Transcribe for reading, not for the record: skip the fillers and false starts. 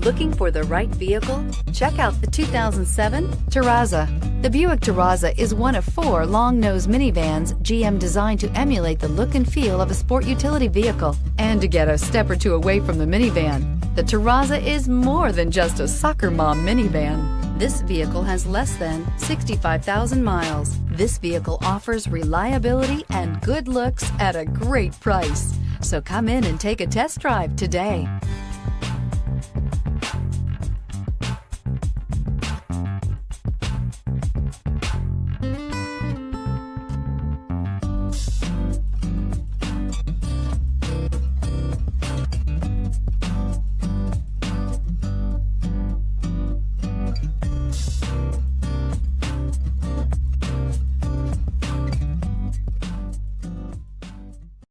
Looking for the right vehicle? Check out the 2007 Terraza. The Buick Terraza is one of 4 long-nose minivans GM designed to emulate the look and feel of a sport utility vehicle and to get a step or two away from the minivan. The Terraza is more than just a soccer mom minivan. This vehicle has less than 65,000 miles. This vehicle offers reliability and good looks at a great price. So come in and take a test drive today.